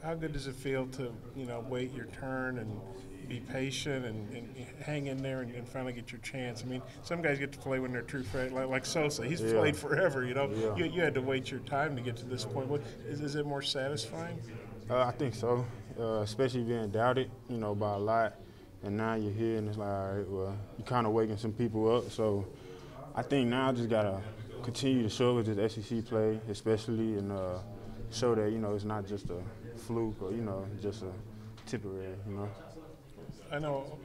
How good does it feel to wait your turn and be patient and hang in there and finally get your chance? I mean, some guys get to play when they're true friends, like Sosa. He's Yeah, played forever. yeah. You had to wait your time to get to this point. Is it more satisfying? I think so, especially being doubted, by a lot. And now you're here, and it's like, all right, well, you're kind of waking some people up. So I think now I just got to continue to show with this SEC play, especially, and show that, it's not just a fluke or, just a temporary. I know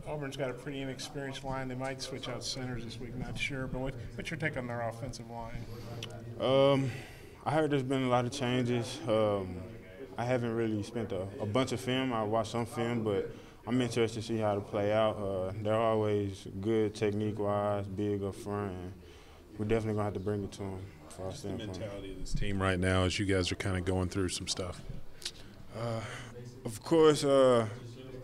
Auburn's got a pretty inexperienced line. They might switch out centers this week, not sure. But what's your take on their offensive line? I heard there's been a lot of changes. I haven't really spent a bunch of film. I watched some film, but I'm interested to see how it play out. They're always good technique-wise, big up front, and we're definitely going to have to bring it to them. What's the mentality of this team right now as you guys are kind of going through some stuff? Of course,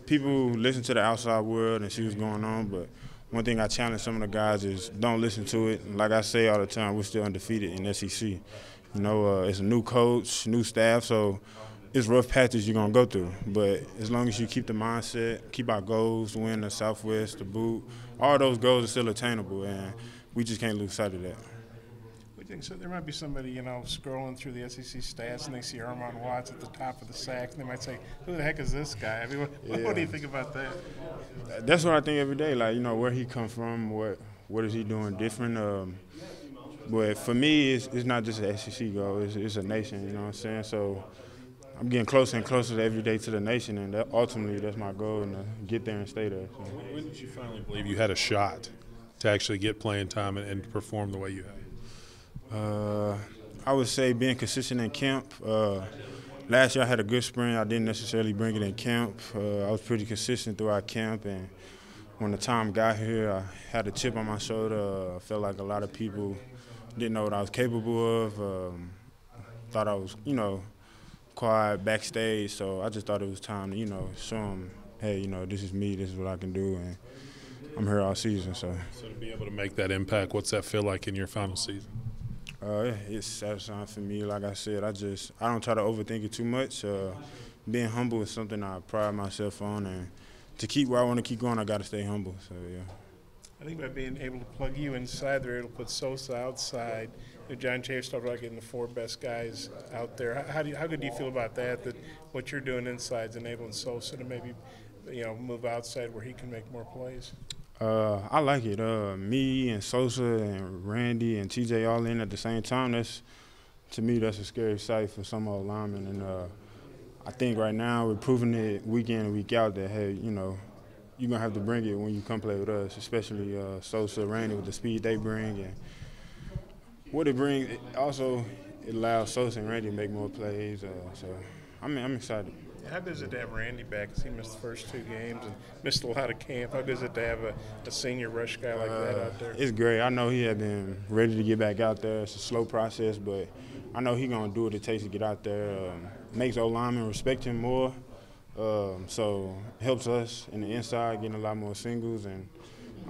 people listen to the outside world and see what's going on, but one thing I challenge some of the guys is don't listen to it. Like I say all the time, we're still undefeated in SEC. It's a new coach, new staff, so it's rough patches you're going to go through. But as long as you keep the mindset, keep our goals, win the Southwest, the boot, all those goals are still attainable, and we just can't lose sight of that. We think so. There might be somebody, scrolling through the SEC stats and they see Armon Watts at the top of the sacks, and they might say, "Who the heck is this guy?" I mean, what do you think about that? That's what I think every day. Like, where he come from, what is he doing different? But for me, it's not just an SEC goal. It's a nation. You know what I'm saying? So I'm getting closer and closer every day to the nation, and ultimately that's my goal, and to get there and stay there. So. When did you finally believe you had a shot to actually get playing time and perform the way you have? I would say being consistent in camp. Last year I had a good spring. I didn't necessarily bring it in camp. I was pretty consistent throughout camp, and when the time got here, I had a chip on my shoulder. I felt like a lot of people didn't know what I was capable of. Thought I was, quiet backstage, so I just thought it was time to, show them, hey, this is me, this is what I can do, and I'm here all season. So to be able to make that impact, what's that feel like in your final season? It's satisfying for me. Like I said, I don't try to overthink it too much. Being humble is something I pride myself on, and to keep where I want to keep going, I got to stay humble. So yeah. I think by being able to plug you inside, they're able to put Sosa outside. John Chaves talked about getting the four best guys out there. How good do you feel about that? That what you're doing inside is enabling Sosa to maybe, move outside where he can make more plays. I like it. Me and Sosa and Randy and TJ all in at the same time. To me, that's a scary sight for some old linemen. And I think right now we're proving it week in and week out that, hey, you're going to have to bring it when you come play with us, especially Sosa, Randy with the speed they bring. And what it brings, it allows Sosa and Randy to make more plays. So I'm excited. How good is it to have Randy back? Because he missed the first 2 games and missed a lot of camp. How good is it to have a senior rush guy like that out there? It's great. I know he had been ready to get back out there. It's a slow process, but I know he's going to do what it takes to get out there. Makes O-linemen respect him more. So it helps us in the inside, getting a lot more singles, and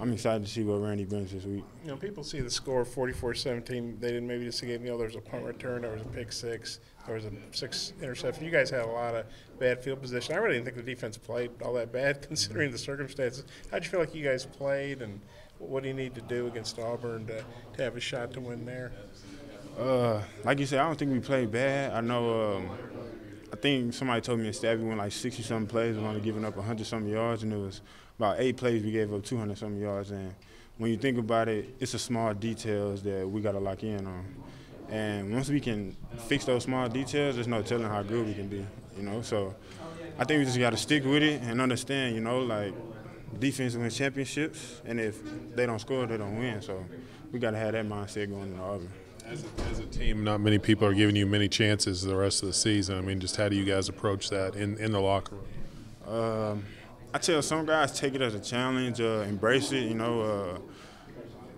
I'm excited to see what Randy brings this week. People see the score 44-17. They didn't maybe just see there was a punt return, there was a pick six, there was a 6 interception. You guys had a lot of bad field position. I really didn't think the defense played all that bad considering the circumstances. How'd you feel like you guys played, and what do you need to do against Auburn to have a shot to win there? Like you said, I don't think we played bad. I know I think somebody told me in Stabby went like 60-something plays and only giving up 100-something yards, and it was about 8 plays we gave up 200-something yards. And when you think about it, it's the small details that we got to lock in on. And once we can fix those small details, there's no telling how good we can be, So I think we just got to stick with it and understand, like defense wins championships, and if they don't score, they don't win. So we got to have that mindset going into Auburn. As a team, not many people are giving you many chances the rest of the season. I mean, just how do you guys approach that in the locker room? I tell some guys take it as a challenge, embrace it.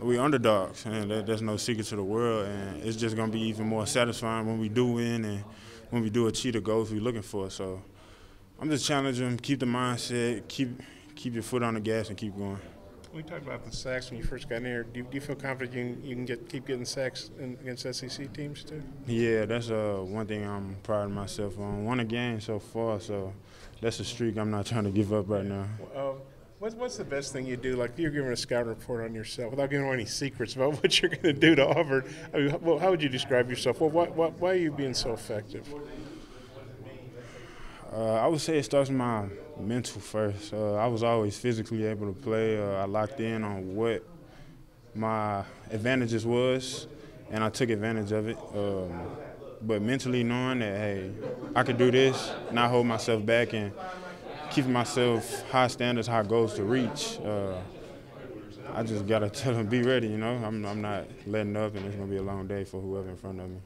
We underdogs, and there's no secret to the world, and it's just going to be even more satisfying when we do win and when we do achieve the goals we're looking for. So I'm just challenging them, keep the mindset, keep your foot on the gas, and keep going. We talked about the sacks when you first got in here. Do you feel confident you can keep getting sacks against SEC teams too? Yeah, that's one thing I'm proud of myself on. Won a game so far, so that's a streak I'm not trying to give up right now. What's the best thing you do? Like, if you're giving a scouting report on yourself, without giving away any secrets about what you're going to do to Auburn, I mean, how would you describe yourself? Well, why are you being so effective? I would say it starts with my mental first. I was always physically able to play. I locked in on what my advantages was, and I took advantage of it. But mentally knowing that, hey, I could do this, not hold myself back, and keeping myself high standards, high goals to reach. I just got to tell them, be ready, you know. I'm not letting up, and it's going to be a long day for whoever in front of me.